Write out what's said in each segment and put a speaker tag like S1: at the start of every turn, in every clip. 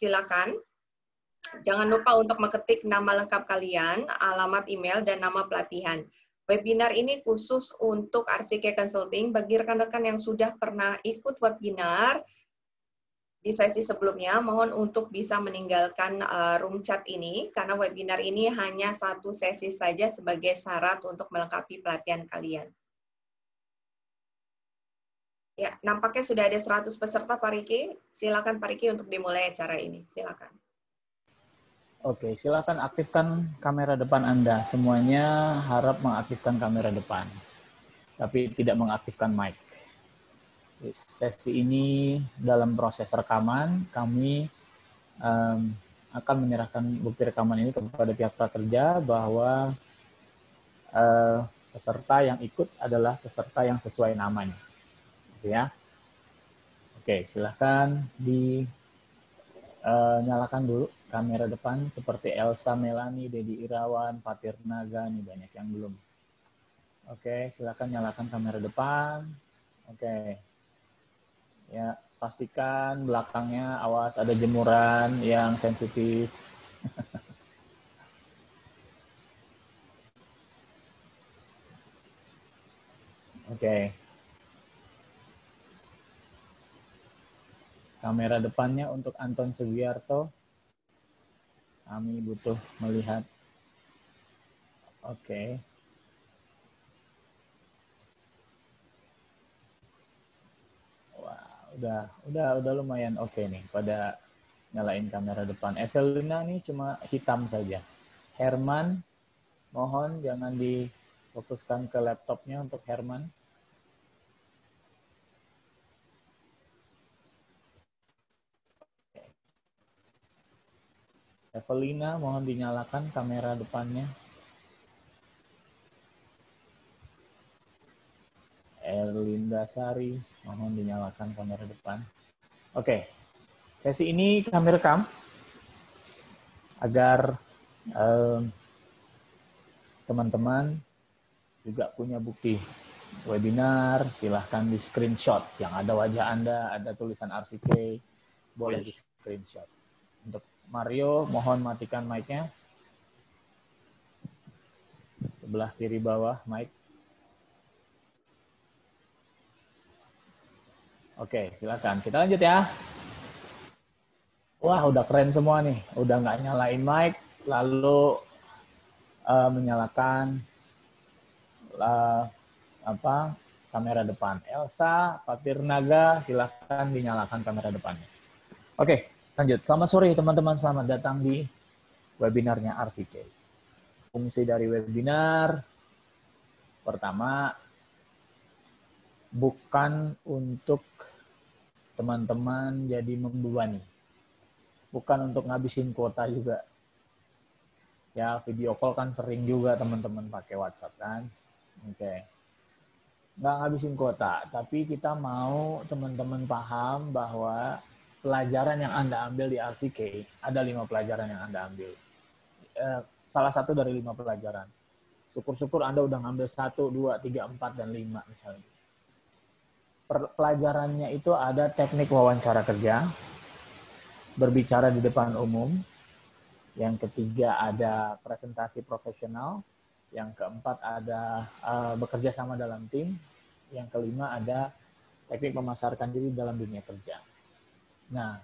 S1: silakan. Jangan lupa untuk mengetik nama lengkap kalian, alamat email, dan nama pelatihan. Webinar ini khusus untuk RCK Consulting bagi rekan-rekan yang sudah pernah ikut webinar di sesi sebelumnya. Mohon untuk bisa meninggalkan room chat ini, karena webinar ini hanya satu sesi saja sebagai syarat untuk melengkapi pelatihan kalian. Ya, nampaknya sudah ada 100 peserta, Pak Riki. Silakan Pak Riki untuk dimulai acara ini. Silakan.
S2: Oke, silakan aktifkan kamera depan Anda. Semuanya harap mengaktifkan kamera depan, tapi tidak mengaktifkan mic. Sesi ini dalam proses rekaman, kami akan menyerahkan bukti rekaman ini kepada pihak prakerja bahwa peserta yang ikut adalah peserta yang sesuai namanya. Ya. Oke, silakan dinyalakan dulu kamera depan seperti Elsa Melani, Dedi Irawan, Fatir Naga, nih banyak yang belum. Oke, silakan nyalakan kamera depan. Oke. Ya, pastikan belakangnya awas ada jemuran yang sensitif. Oke. Kamera depannya untuk Anton Sugiarto. Kami butuh melihat. Oke. Wah, udah lumayan oke nih pada nyalain kamera depan. Evelina nih cuma hitam saja. Herman, mohon jangan difokuskan ke laptopnya untuk Herman. Evelina, mohon dinyalakan kamera depannya. Erlinda Sari, mohon dinyalakan kamera depan. Oke, sesi ini kami rekam agar teman-teman juga punya bukti webinar. Silahkan di screenshot yang ada wajah Anda, ada tulisan RCK, boleh di screenshot. Untuk Mario, mohon matikan mic-nya. Sebelah kiri bawah mic. Oke, silakan. Kita lanjut ya. Wah, udah keren semua nih. Udah nggak nyalain mic, lalu menyalakan kamera depan. Elsa, Fatir Naga, silakan dinyalakan kamera depannya. Oke, lanjut. Selamat sore teman-teman. Selamat datang di webinarnya RCK. Fungsi dari webinar pertama, bukan untuk teman-teman jadi membebani. Bukan untuk ngabisin kuota juga. Ya, video call kan sering juga teman-teman pakai WhatsApp kan. Oke. Nggak ngabisin kuota, tapi kita mau teman-teman paham bahwa pelajaran yang Anda ambil di RCK, ada 5 pelajaran yang Anda ambil. Salah satu dari 5 pelajaran. Syukur-syukur Anda udah ngambil 1, 2, 3, 4, dan 5 misalnya. Pelajarannya itu ada teknik wawancara kerja, berbicara di depan umum, yang ketiga ada presentasi profesional, yang keempat ada bekerja sama dalam tim, yang kelima ada teknik memasarkan diri dalam dunia kerja. Nah,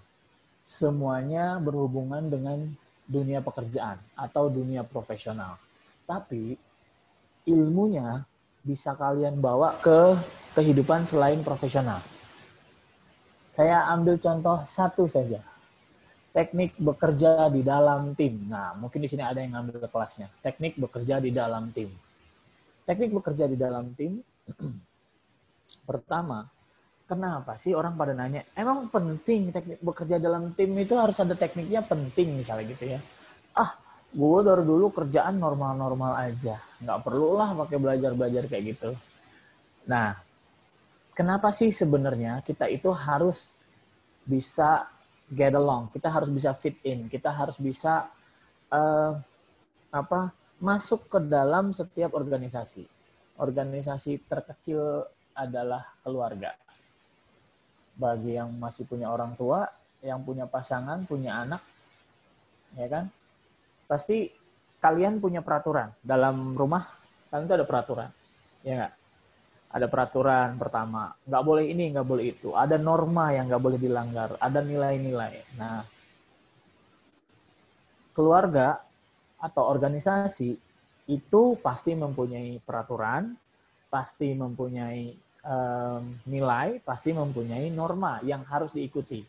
S2: semuanya berhubungan dengan dunia pekerjaan atau dunia profesional. Tapi ilmunya bisa kalian bawa ke kehidupan selain profesional. Saya ambil contoh satu saja. Teknik bekerja di dalam tim. Nah, mungkin di sini ada yang ngambil kelasnya. Teknik bekerja di dalam tim. Teknik bekerja di dalam tim, pertama, kenapa sih orang pada nanya, emang penting teknik bekerja dalam tim itu harus ada tekniknya, penting misalnya gitu ya. Gue dari dulu kerjaan normal-normal aja. Nggak perlulah pakai belajar-belajar kayak gitu. Nah, kenapa sih sebenarnya kita itu harus bisa get along, kita harus bisa fit in, kita harus bisa masuk ke dalam setiap organisasi. Organisasi terkecil adalah keluarga. Bagi yang masih punya orang tua, yang punya pasangan, punya anak, ya kan? Pasti kalian punya peraturan. Dalam rumah, kalian itu ada peraturan. Ya nggak? Ada peraturan pertama. Nggak boleh ini, nggak boleh itu. Ada norma yang nggak boleh dilanggar. Ada nilai-nilai. Nah, keluarga atau organisasi itu pasti mempunyai peraturan, pasti mempunyai nilai, pasti mempunyai norma yang harus diikuti.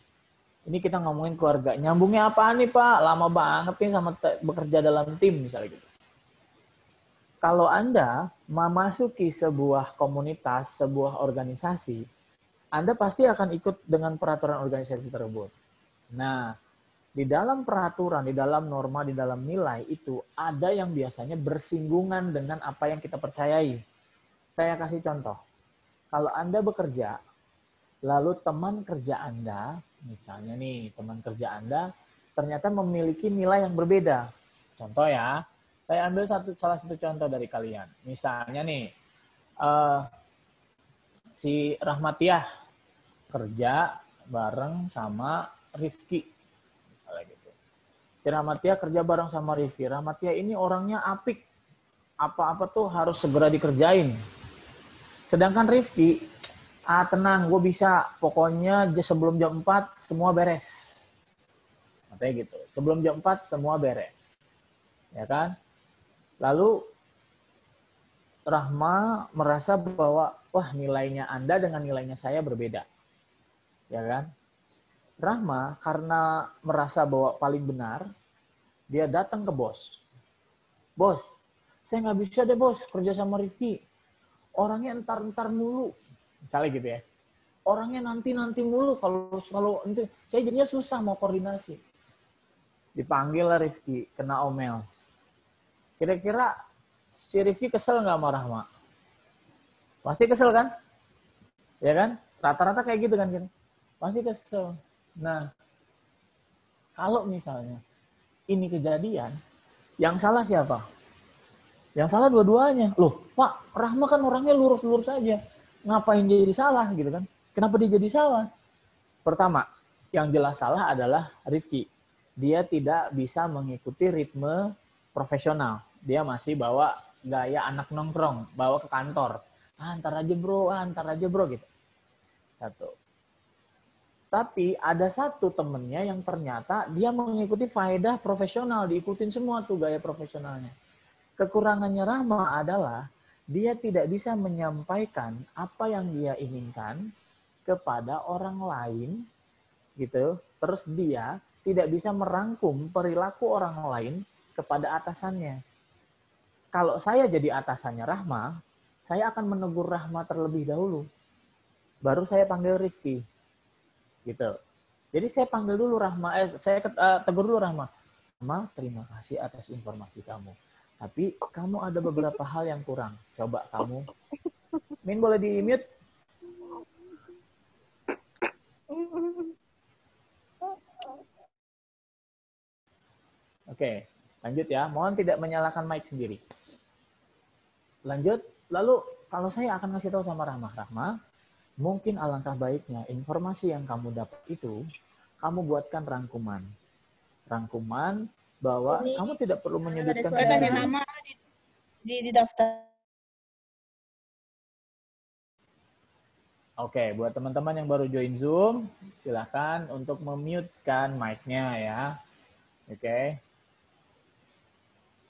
S2: Ini kita ngomongin keluarga. Nyambungnya apaan nih Pak? Lama banget nih sama bekerja dalam tim misalnya gitu. Kalau Anda memasuki sebuah komunitas, sebuah organisasi, Anda pasti akan ikut dengan peraturan organisasi tersebut. Nah, di dalam peraturan, di dalam norma, di dalam nilai itu ada yang biasanya bersinggungan dengan apa yang kita percayai. Saya kasih contoh. Kalau Anda bekerja, lalu teman kerja Anda, misalnya nih, teman kerja Anda ternyata memiliki nilai yang berbeda. Contoh ya, saya ambil salah satu contoh dari kalian. Misalnya nih, si Rahmatiah kerja bareng sama Rifki. Gitu. Si Rahmatiah kerja bareng sama Rifki. Rahmatiah ini orangnya apik. Apa-apa tuh harus segera dikerjain. Sedangkan Rifki, tenang, gue bisa. Pokoknya sebelum jam 4 semua beres. Katanya gitu. Sebelum jam 4 semua beres. Ya kan? Lalu Rahma merasa bahwa, wah nilainya Anda dengan nilainya saya berbeda. Ya kan? Rahma karena merasa bahwa paling benar, dia datang ke bos. Bos, saya nggak bisa deh bos kerja sama Rifki. Orangnya entar-entar mulu. Misalnya gitu ya. Orangnya nanti-nanti mulu. Kalau nanti saya jadinya susah mau koordinasi. Dipanggil lah Rifki, kena omel. Kira-kira si Rifki kesel nggak sama Rahma? Pasti kesel kan? Ya kan? Rata-rata kayak gitu kan? Pasti kesel. Nah, kalau misalnya ini kejadian, yang salah siapa? Yang salah dua-duanya. Loh, Pak, Rahma kan orangnya lurus-lurus aja. Ngapain dia jadi salah gitu kan? Kenapa dia jadi salah? Pertama, yang jelas salah adalah Rifki. Dia tidak bisa mengikuti ritme profesional. Dia masih bawa gaya anak nongkrong, bawa ke kantor. Antar aja bro gitu. Satu. Tapi ada satu temennya yang ternyata dia mengikuti faedah profesional, diikutin semua tuh gaya profesionalnya. Kekurangannya Rahma adalah dia tidak bisa menyampaikan apa yang dia inginkan kepada orang lain, gitu. Terus dia tidak bisa merangkum perilaku orang lain kepada atasannya. Kalau saya jadi atasannya Rahma, saya akan menegur Rahma terlebih dahulu. Baru saya panggil Rifki. Gitu. Jadi saya panggil dulu Rahma, saya tegur dulu Rahma. Rahma, terima kasih atas informasi kamu. Tapi kamu ada beberapa hal yang kurang. Coba kamu. Min boleh di-mute? Oke, lanjut ya. Mohon tidak menyalakan mic sendiri. Lanjut. Lalu kalau saya akan ngasih tahu sama Rahma, mungkin alangkah baiknya informasi yang kamu dapat itu, kamu buatkan rangkuman. Rangkuman bahwa ini, kamu tidak perlu menyebutkan
S3: nama di daftar.
S2: Oke, buat teman-teman yang baru join Zoom, silahkan untuk memute-kan mic-nya ya. Oke.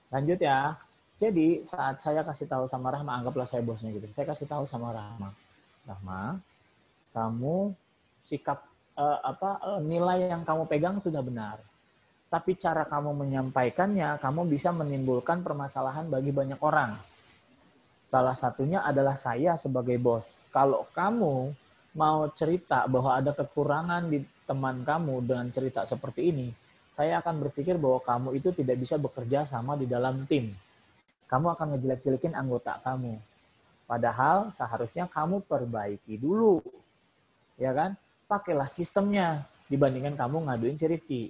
S2: Lanjut ya. Jadi saat saya kasih tahu sama Rahma, anggaplah saya bosnya gitu. Saya kasih tahu sama Rahma, Rahma, kamu sikap nilai yang kamu pegang sudah benar. Tapi cara kamu menyampaikannya, kamu bisa menimbulkan permasalahan bagi banyak orang. Salah satunya adalah saya sebagai bos. Kalau kamu mau cerita bahwa ada kekurangan di teman kamu dengan cerita seperti ini, saya akan berpikir bahwa kamu itu tidak bisa bekerja sama di dalam tim. Kamu akan ngejelek-jelekin anggota kamu. Padahal seharusnya kamu perbaiki dulu. Ya kan? Pakailah sistemnya dibandingkan kamu ngaduin si Rifki.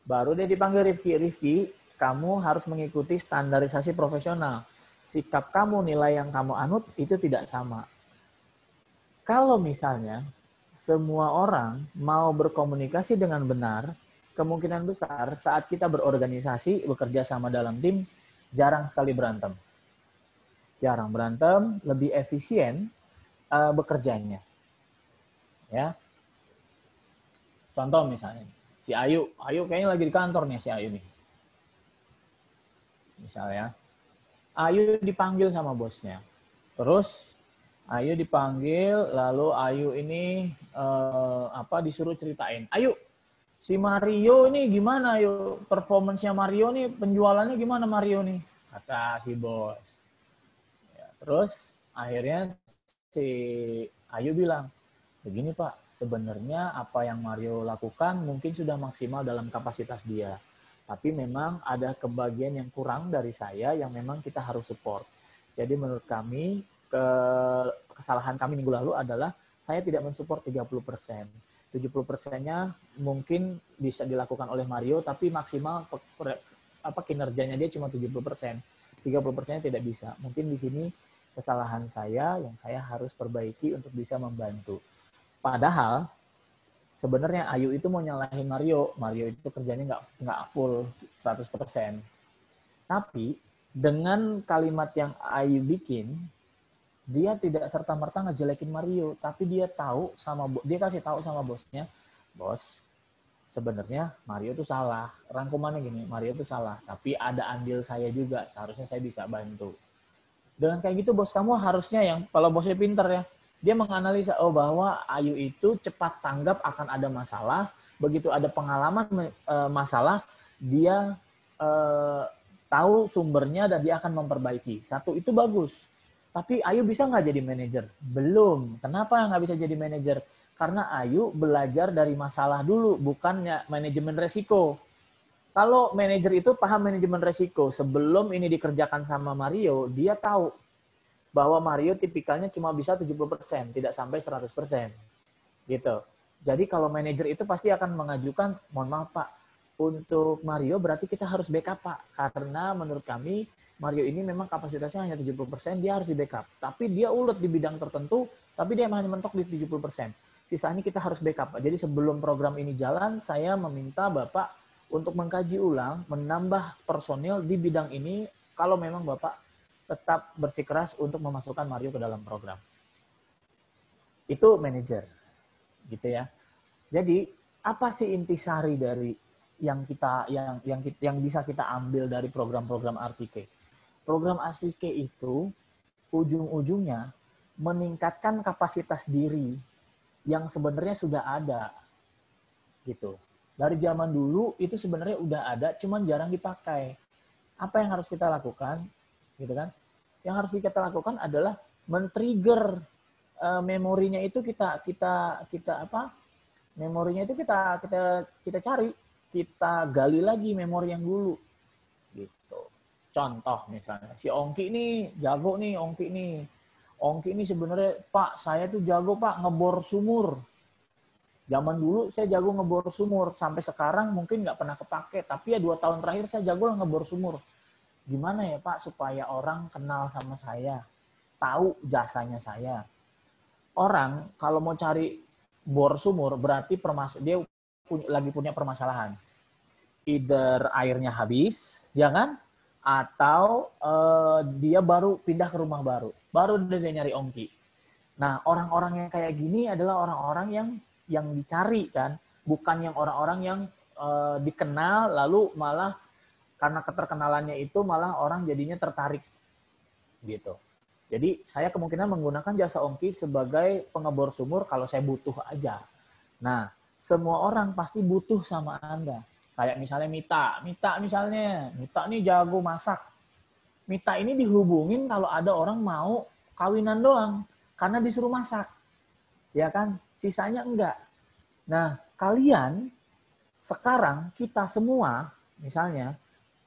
S2: Baru dia dipanggil Rifki, kamu harus mengikuti standarisasi profesional. Sikap kamu, nilai yang kamu anut itu tidak sama. Kalau misalnya semua orang mau berkomunikasi dengan benar, kemungkinan besar saat kita berorganisasi, bekerja sama dalam tim, jarang sekali berantem. Jarang berantem, lebih efisien bekerjanya. Ya. Contoh misalnya, si Ayu kayaknya lagi di kantor nih si Ayu nih. Misalnya, Ayu dipanggil sama bosnya. Terus Ayu dipanggil, lalu Ayu ini disuruh ceritain. Ayu, si Mario ini gimana Ayu? Performance-nya Mario nih, penjualannya gimana Mario nih? Kata si bos. Ya, terus akhirnya si Ayu bilang, begini Pak, sebenarnya apa yang Mario lakukan mungkin sudah maksimal dalam kapasitas dia. Tapi memang ada kebagian yang kurang dari saya yang memang kita harus support. Jadi menurut kami, kesalahan kami minggu lalu adalah saya tidak mensupport 30%. 70%-nya mungkin bisa dilakukan oleh Mario, tapi maksimal kinerjanya dia cuma 70%. 30%-nya tidak bisa. Mungkin di sini kesalahan saya yang saya harus perbaiki untuk bisa membantu. Padahal sebenarnya Ayu itu mau nyalahin Mario. Mario itu kerjanya nggak full 100%. Tapi dengan kalimat yang Ayu bikin, dia tidak serta-merta ngejelekin Mario, tapi dia kasih tahu sama bosnya, bos, sebenarnya Mario itu salah. Rangkumannya gini, Mario itu salah, tapi ada andil saya juga, seharusnya saya bisa bantu. Dengan kayak gitu bos kamu harusnya kalau bosnya pinter ya, dia menganalisa bahwa Ayu itu cepat tanggap akan ada masalah, begitu ada pengalaman masalah, dia tahu sumbernya dan dia akan memperbaiki. Satu, itu bagus. Tapi Ayu bisa nggak jadi manajer? Belum. Kenapa nggak bisa jadi manajer? Karena Ayu belajar dari masalah dulu, bukannya manajemen resiko. Kalau manajer itu paham manajemen resiko, sebelum ini dikerjakan sama Mario, dia tahu bahwa Mario tipikalnya cuma bisa 70%, tidak sampai 100%. Gitu. Jadi kalau manajer itu pasti akan mengajukan, mohon maaf Pak, untuk Mario berarti kita harus backup Pak. Karena menurut kami, Mario ini memang kapasitasnya hanya 70%, dia harus di backup. Tapi dia ulet di bidang tertentu, tapi dia hanya mentok di 70%. Sisanya kita harus backup Pak. Jadi sebelum program ini jalan, saya meminta Bapak untuk mengkaji ulang, menambah personil di bidang ini, kalau memang Bapak tetap bersikeras untuk memasukkan Mario ke dalam program. Itu manajer. Gitu ya. Jadi, apa sih intisari dari yang bisa kita ambil dari program-program RCK? Program RCK itu ujung-ujungnya meningkatkan kapasitas diri yang sebenarnya sudah ada. Gitu. Dari zaman dulu itu sebenarnya udah ada, cuman jarang dipakai. Apa yang harus kita lakukan? Gitu kan? Yang harus kita lakukan adalah men-trigger memorinya itu memorinya itu kita cari, kita gali lagi memori yang dulu. Gitu. Contoh misalnya, si Ongki ini jago nih, Ongki ini sebenarnya, Pak, saya tuh jago Pak ngebor sumur. Zaman dulu saya jago ngebor sumur, sampai sekarang mungkin nggak pernah kepake, tapi ya 2 tahun terakhir saya jago ngebor sumur. Gimana ya Pak supaya orang kenal sama saya, tahu jasanya saya. Orang kalau mau cari bor sumur berarti dia lagi punya permasalahan. Either airnya habis, ya kan? Atau dia baru pindah ke rumah baru dia nyari Ongki. Nah, orang-orang yang kayak gini adalah orang-orang yang dicari kan, bukan yang orang-orang yang dikenal lalu malah karena keterkenalannya itu malah orang jadinya tertarik gitu. Jadi saya kemungkinan menggunakan jasa Ongki sebagai pengebor sumur kalau saya butuh aja. Nah, semua orang pasti butuh sama Anda. Kayak misalnya Mita nih jago masak. Mita ini dihubungin kalau ada orang mau kawinan doang karena disuruh masak. Ya kan? Sisanya enggak. Nah, kalian sekarang kita semua misalnya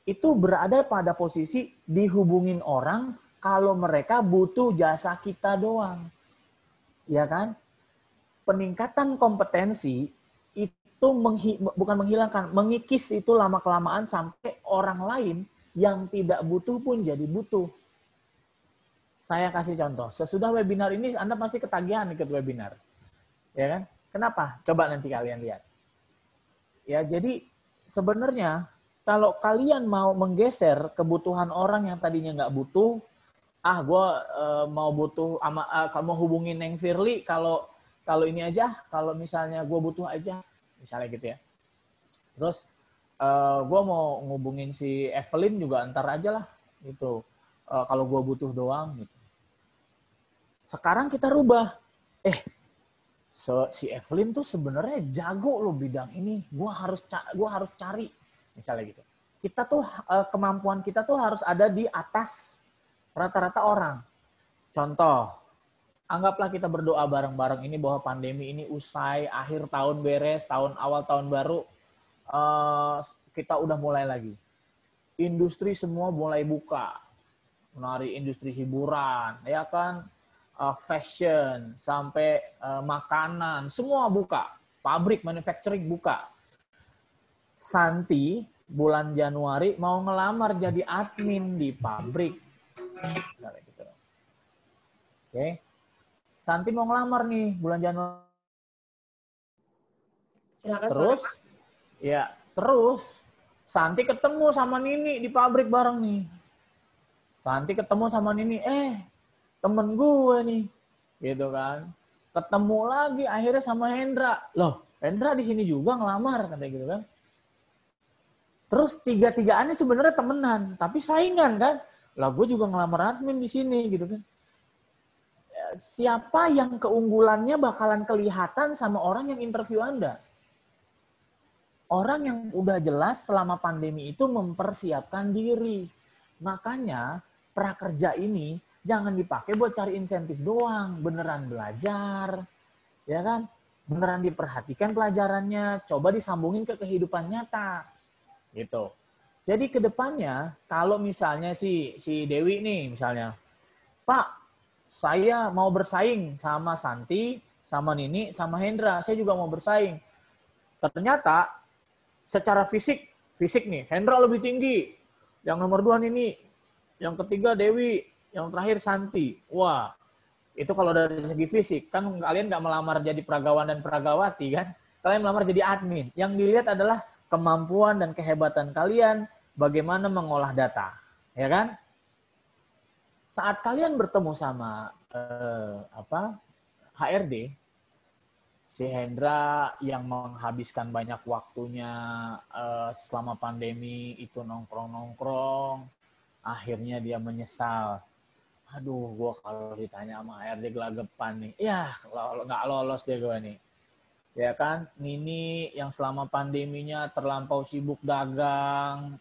S2: itu berada pada posisi dihubungin orang kalau mereka butuh jasa kita doang. Ya kan? Peningkatan kompetensi itu bukan menghilangkan, mengikis itu lama-kelamaan sampai orang lain yang tidak butuh pun jadi butuh. Saya kasih contoh. Sesudah webinar ini Anda pasti ketagihan ikut webinar. Ya kan? Kenapa? Coba nanti kalian lihat. Ya, jadi sebenarnya kalau kalian mau menggeser kebutuhan orang yang tadinya nggak butuh, gue mau butuh kamu hubungin Neng Firly kalau ini aja, kalau misalnya gue butuh aja, misalnya gitu ya. Terus gue mau ngubungin si Evelyn juga ntar aja lah, gitu. Kalau gue butuh doang, gitu. Sekarang kita rubah, si Evelyn tuh sebenarnya jago loh bidang ini, gue harus cari, misalnya gitu. Kita tuh kemampuan kita tuh harus ada di atas rata-rata orang. Contoh, anggaplah kita berdoa bareng-bareng ini bahwa pandemi ini usai, akhir tahun beres, awal tahun baru kita udah mulai lagi. Industri semua mulai buka, dari industri hiburan, ya kan, fashion sampai makanan, semua buka, pabrik manufacturing buka. Santi bulan Januari mau ngelamar jadi admin di pabrik, misalnya gitu. Oke, Santi mau ngelamar nih bulan Januari.
S1: Silakan.
S2: Terus Santi ketemu sama Nini di pabrik bareng nih. Santi ketemu sama Nini, temen gue nih, gitu kan. Ketemu lagi akhirnya sama Hendra. Loh, Hendra di sini juga ngelamar, katanya gitu kan. Terus tiga-tigaannya sebenarnya temenan, tapi saingan kan. Lah gue juga ngelamar admin di sini, gitu kan. Siapa yang keunggulannya bakalan kelihatan sama orang yang interview Anda? Orang yang udah jelas selama pandemi itu mempersiapkan diri. Makanya prakerja ini jangan dipakai buat cari insentif doang, beneran belajar, ya kan? Beneran diperhatikan pelajarannya, coba disambungin ke kehidupan nyata, gitu. Jadi kedepannya kalau misalnya si Dewi nih misalnya, Pak, saya mau bersaing sama Santi, sama Nini, sama Hendra, saya juga mau bersaing. Ternyata secara fisik nih, Hendra lebih tinggi, yang nomor 2 Nini, yang ketiga Dewi, yang terakhir Santi. Wah, itu kalau dari segi fisik, kan kalian nggak melamar jadi peragawan dan peragawati kan? Kalian melamar jadi admin. Yang dilihat adalah kemampuan dan kehebatan kalian bagaimana mengolah data, ya kan? Saat kalian bertemu sama HRD, si Hendra yang menghabiskan banyak waktunya selama pandemi itu nongkrong-nongkrong, akhirnya dia menyesal. Aduh, gue kalau ditanya sama HRD gelagapan nih, ya nggak lolos deh gue nih. Ya kan, Nini yang selama pandeminya terlampau sibuk dagang,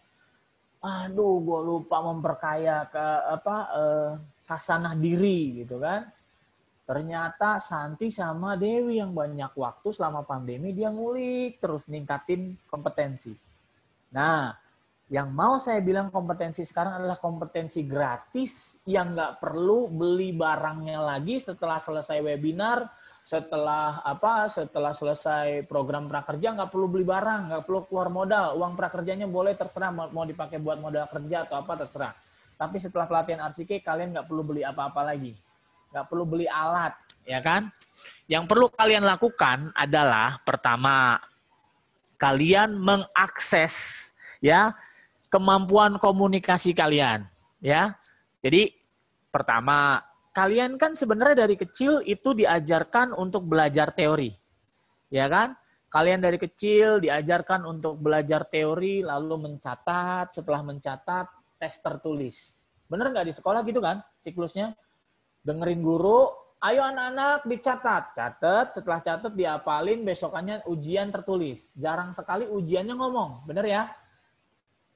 S2: aduh, gue lupa memperkaya kasanah diri gitu kan. Ternyata Santi sama Dewi yang banyak waktu selama pandemi dia ngulik terus ningkatin kompetensi. Nah, yang mau saya bilang kompetensi sekarang adalah kompetensi gratis yang nggak perlu beli barangnya lagi setelah selesai webinar, setelah selesai program prakerja nggak perlu beli barang, nggak perlu keluar modal, uang prakerjanya boleh terserah mau dipakai buat modal kerja atau apa terserah. Tapi setelah pelatihan RCK kalian nggak perlu beli apa-apa lagi. Nggak perlu beli alat, ya kan? Yang perlu kalian lakukan adalah pertama, kalian mengakses ya kemampuan komunikasi kalian, ya. Jadi pertama, kalian kan sebenarnya dari kecil itu diajarkan untuk belajar teori, ya kan? Kalian dari kecil diajarkan untuk belajar teori, lalu mencatat, setelah mencatat tes tertulis. Bener nggak di sekolah gitu kan siklusnya? Dengerin guru, ayo anak-anak dicatat. Catat, setelah catat diapalin, besokannya ujian tertulis. Jarang sekali ujiannya ngomong, bener ya?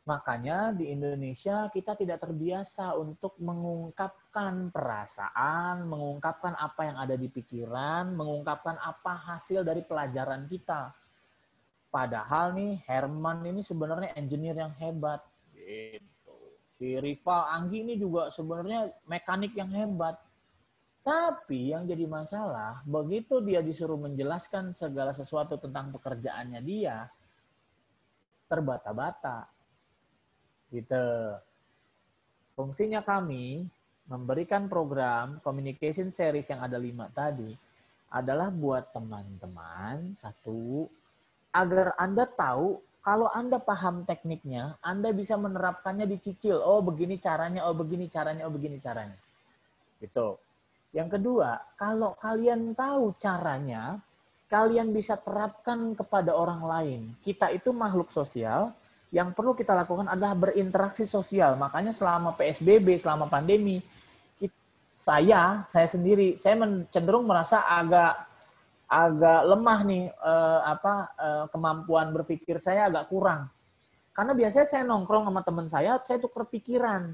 S2: Makanya di Indonesia kita tidak terbiasa untuk mengungkapkan perasaan, mengungkapkan apa yang ada di pikiran, mengungkapkan apa hasil dari pelajaran kita. Padahal nih Herman ini sebenarnya engineer yang hebat. Gitu. Si Rival Anggi ini juga sebenarnya mekanik yang hebat. Tapi yang jadi masalah, begitu dia disuruh menjelaskan segala sesuatu tentang pekerjaannya dia, terbata-bata. Gitu. Fungsinya kami memberikan program communication series yang ada 5 tadi adalah buat teman-teman, satu, agar Anda tahu kalau Anda paham tekniknya, Anda bisa menerapkannya dicicil. Oh, begini caranya, oh begini caranya, oh begini caranya. Gitu. Yang kedua, kalau kalian tahu caranya, kalian bisa terapkan kepada orang lain. Kita itu makhluk sosial, yang perlu kita lakukan adalah berinteraksi sosial. Makanya selama PSBB, selama pandemi, saya sendiri, saya cenderung merasa agak lemah nih, kemampuan berpikir saya agak kurang. Karena biasanya saya nongkrong sama teman saya tukar pikiran.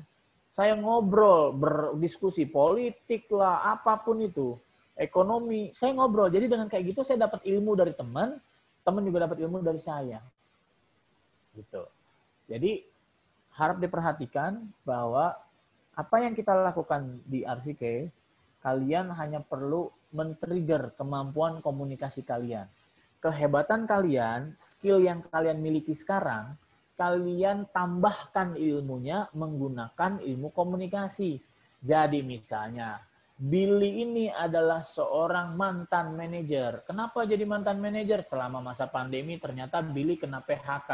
S2: Saya ngobrol, berdiskusi politik lah, apapun itu. Ekonomi, saya ngobrol. Jadi dengan kayak gitu saya dapat ilmu dari teman juga dapat ilmu dari saya. Gitu. Jadi harap diperhatikan bahwa apa yang kita lakukan di RCK, kalian hanya perlu men-trigger kemampuan komunikasi kalian. Kehebatan kalian, skill yang kalian miliki sekarang, kalian tambahkan ilmunya menggunakan ilmu komunikasi. Jadi misalnya, Billy ini adalah seorang mantan manajer. Kenapa jadi mantan manajer? Selama masa pandemi ternyata Billy kena PHK.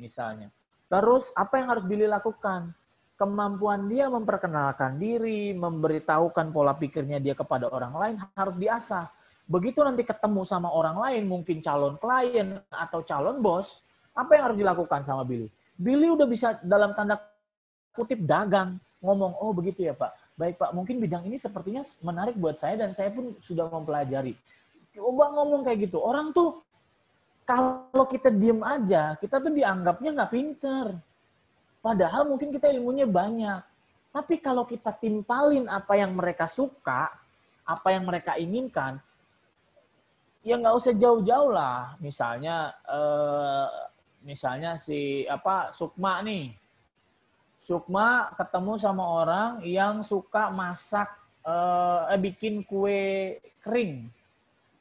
S2: Misalnya. Terus apa yang harus Billy lakukan? Kemampuan dia memperkenalkan diri, memberitahukan pola pikirnya dia kepada orang lain harus diasah. Begitu nanti ketemu sama orang lain, mungkin calon klien atau calon bos, apa yang harus dilakukan sama Billy? Billy udah bisa dalam tanda kutip dagang, ngomong, oh begitu ya Pak. Baik Pak, mungkin bidang ini sepertinya menarik buat saya dan saya pun sudah mempelajari. Coba ngomong kayak gitu. Orang tuh, kalau kita diem aja, kita tuh dianggapnya nggak pinter. Padahal mungkin kita ilmunya banyak. Tapi kalau kita timpalin apa yang mereka suka, apa yang mereka inginkan, ya nggak usah jauh-jauh lah. Misalnya Sukma nih. Sukma ketemu sama orang yang suka masak, bikin kue kering.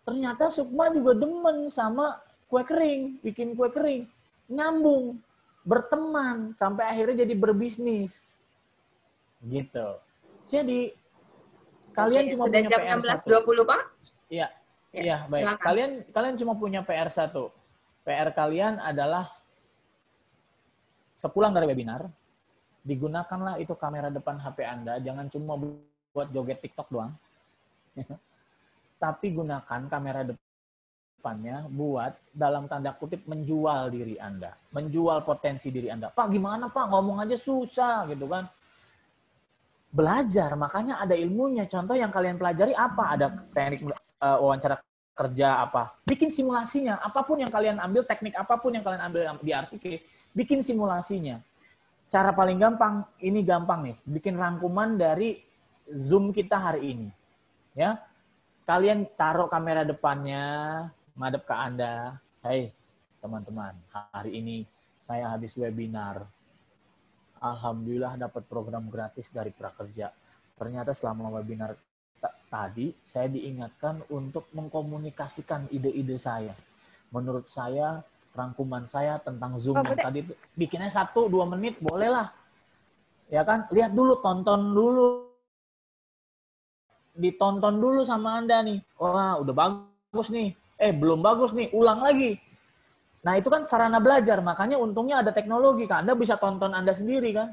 S2: Ternyata Sukma juga demen sama kue kering, bikin kue kering. Nyambung. Berteman sampai akhirnya jadi berbisnis gitu. Jadi kalian cuma
S1: sudah
S2: punya
S1: jam
S2: PR
S1: 16.20 Pak?
S2: Iya. Iya, baik.
S1: Silakan.
S2: Kalian cuma punya PR satu. PR kalian adalah sepulang dari webinar, digunakanlah itu kamera depan HP Anda, jangan cuma buat joget TikTok doang. Tapi gunakan kamera depannya buat dalam tanda kutip menjual diri Anda, menjual potensi diri Anda. Pak, gimana Pak? Ngomong aja susah gitu kan. Belajar, makanya ada ilmunya. Contoh yang kalian pelajari apa? Ada teknik wawancara kerja apa? Bikin simulasinya. Apapun yang kalian ambil, teknik apapun yang kalian ambil di RCK, bikin simulasinya. Cara paling gampang, ini gampang nih, bikin rangkuman dari Zoom kita hari ini. Ya. Kalian taruh kamera depannya, madep ke Anda. Hai teman-teman, hari ini saya habis webinar. Alhamdulillah dapat program gratis dari Prakerja. Ternyata selama webinar tadi, saya diingatkan untuk mengkomunikasikan ide-ide saya. Menurut saya, rangkuman saya tentang Zoom yang tadi itu, bikinnya 1-2 menit, bolehlah. Ya kan? Lihat dulu, tonton dulu. Ditonton dulu sama Anda nih. Wah, udah bagus nih. Belum bagus nih, ulang lagi. Nah, itu kan sarana belajar. Makanya untungnya ada teknologi, kan. Anda bisa tonton Anda sendiri, kan.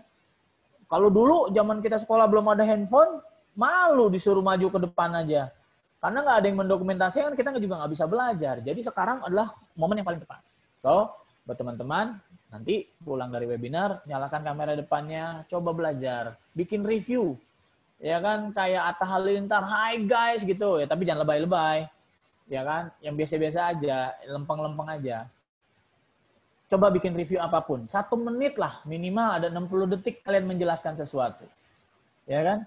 S2: Kalau dulu, zaman kita sekolah belum ada handphone, malu disuruh maju ke depan aja. Karena nggak ada yang mendokumentasikan, kita juga nggak bisa belajar. Jadi sekarang adalah momen yang paling tepat. So, buat teman-teman, nanti pulang dari webinar, nyalakan kamera depannya, coba belajar. Bikin review. Ya kan, kayak Atta Halilintar, hi guys, gitu. Ya, tapi jangan lebay-lebay. Ya kan, yang biasa-biasa aja, lempeng-lempeng aja. Coba bikin review apapun. 1 menit lah, minimal ada 60 detik kalian menjelaskan sesuatu. Ya kan?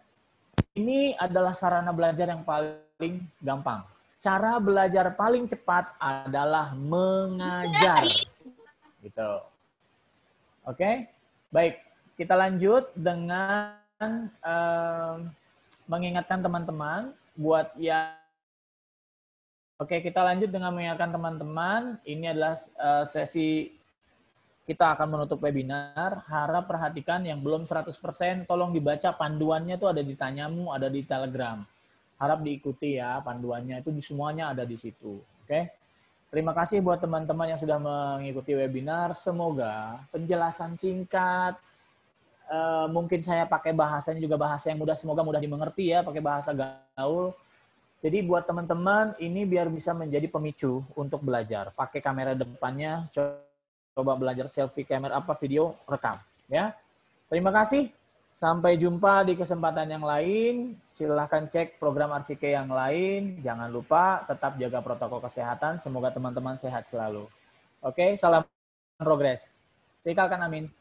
S2: Ini adalah sarana belajar yang paling gampang. Cara belajar paling cepat adalah mengajar. Gitu. Oke? Baik, kita lanjut dengan mengingatkan teman-teman buat yang kita lanjut dengan mengingatkan teman-teman. Ini adalah sesi kita akan menutup webinar. Harap perhatikan yang belum 100%, tolong dibaca panduannya tuh ada di Tanyamu, ada di Telegram. Harap diikuti ya panduannya, itu semuanya ada di situ. Oke. Terima kasih buat teman-teman yang sudah mengikuti webinar. Semoga penjelasan singkat, mungkin saya pakai bahasanya juga bahasa yang mudah, semoga mudah dimengerti ya, pakai bahasa gaul. Jadi buat teman-teman ini biar bisa menjadi pemicu untuk belajar. Pakai kamera depannya, coba belajar selfie kamera video rekam ya. Terima kasih. Sampai jumpa di kesempatan yang lain. Silahkan cek program RCK yang lain. Jangan lupa tetap jaga protokol kesehatan. Semoga teman-teman sehat selalu. Oke, salam progres. Tinggalkan amin.